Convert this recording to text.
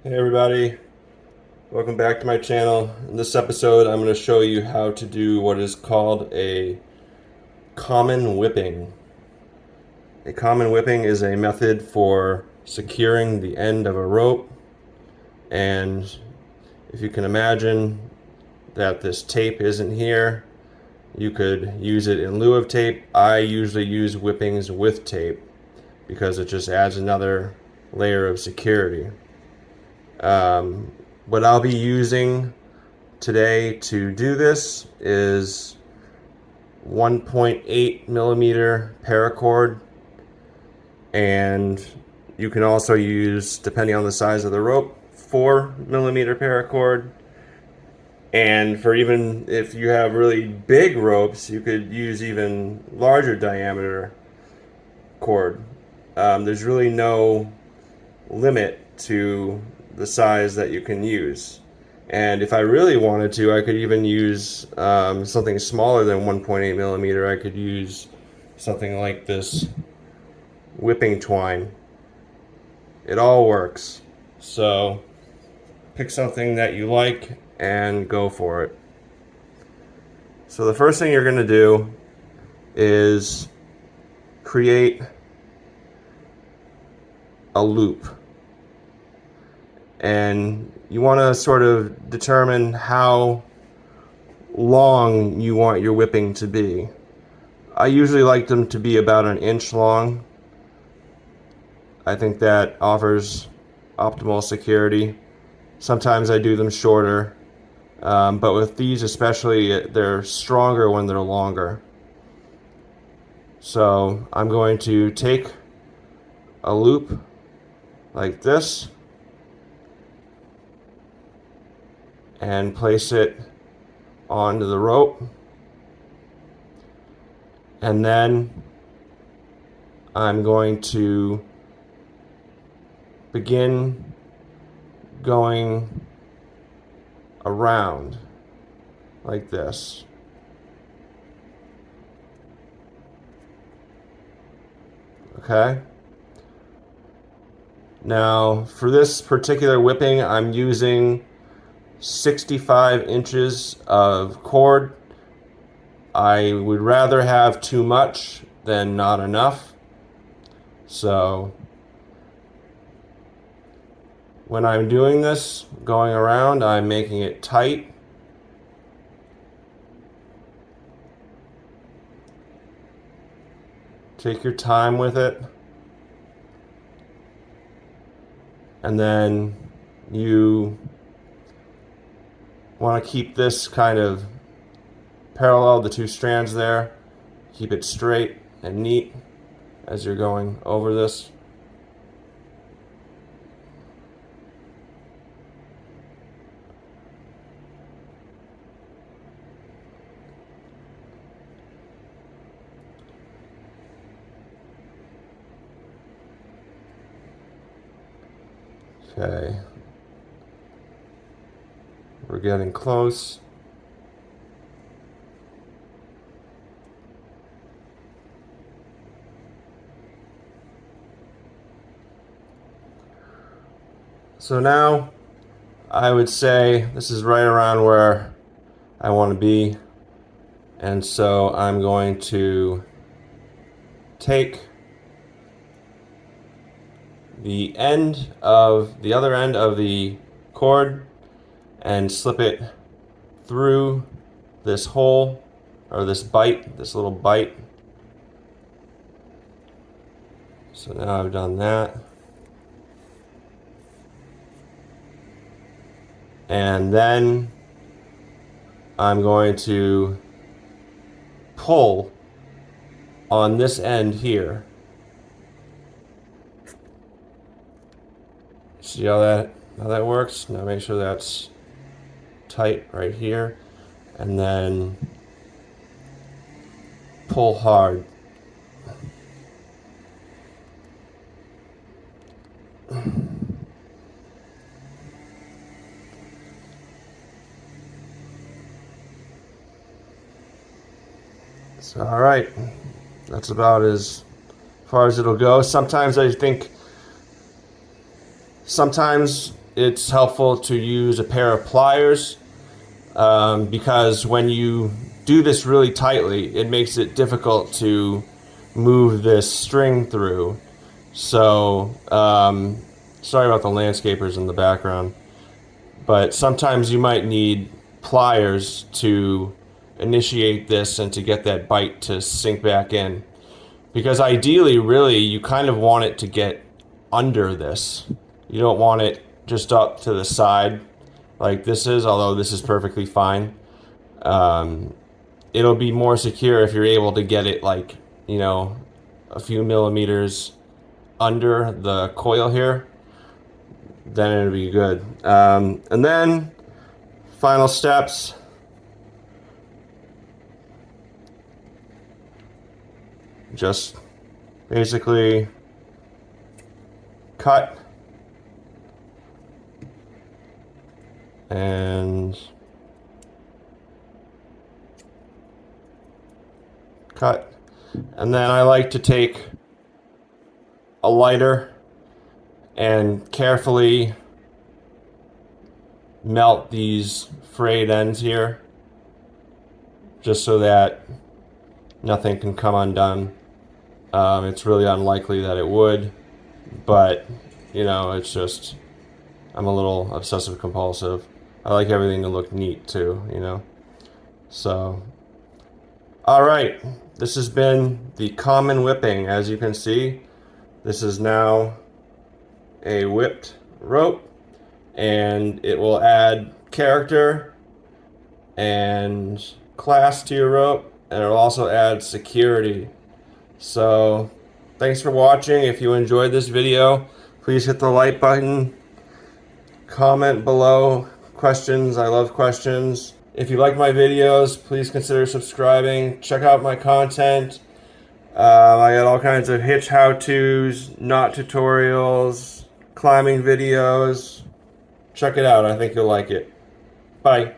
Hey everybody, welcome back to my channel. In this episode I'm going to show you how to do what is called a common whipping. A common whipping is a method for securing the end of a rope, and if you can imagine that this tape isn't here, you could use it in lieu of tape. I usually use whippings with tape because it just adds another layer of security. What I'll be using today to do this is 1.8 millimeter paracord, and you can also use, depending on the size of the rope, 4 millimeter paracord. And for even if you have really big ropes, you could use even larger diameter cord. There's really no limit to the size that you can use. And if I really wanted to, I could even use something smaller than 1.8 millimeter. I could use something like this whipping twine. It all works. So pick something that you like and go for it. So the first thing you're going to do is create a loop. And you want to sort of determine how long you want your whipping to be. I usually like them to be about 1 inch long. I think that offers optimal security. Sometimes I do them shorter, but with these especially, they're stronger when they're longer. So I'm going to take a loop like this and place it onto the rope, and then I'm going to begin going around like this. Okay? Now, for this particular whipping, I'm using 65 inches of cord. I would rather have too much than not enough. So when I'm doing this, going around, I'm making it tight. Take your time with it. And then you want to keep this kind of parallel, the two strands there. Keep it straight and neat as you're going over this. Okay. We're getting close. So now I would say this is right around where I want to be. And so I'm going to take the other end of the cord and slip it through this hole, or this little bite. So now I've done that. And then I'm going to pull on this end here. See how that works? Now make sure that's tight right here, and then pull hard. So, all right, that's about as far as it'll go. Sometimes it's helpful to use a pair of pliers, because when you do this really tightly, it makes it difficult to move this string through. So, sorry about the landscapers in the background, but sometimes you might need pliers to initiate this and to get that bite to sink back in. Because ideally, really, you kind of want it to get under this. You don't want it just up to the side like this is, although this is perfectly fine. It'll be more secure if you're able to get it like, you know, a few millimeters under the coil here. Then it'll be good. And then, final steps. Just basically cut and cut. And then I like to take a lighter and carefully melt these frayed ends here, just so that nothing can come undone. It's really unlikely that it would, but you know, it's just, I'm a little obsessive compulsive. I like everything to look neat too, you know. So, all right, this has been the common whipping. As you can see, this is now a whipped rope, and it will add character and class to your rope, and it'll also add security. So thanks for watching. If you enjoyed this video, please hit the like button, comment below questions. I love questions. If you like my videos, please consider subscribing. Check out my content. I got all kinds of hitch how-tos, knot tutorials, climbing videos. Check it out. I think you'll like it. Bye.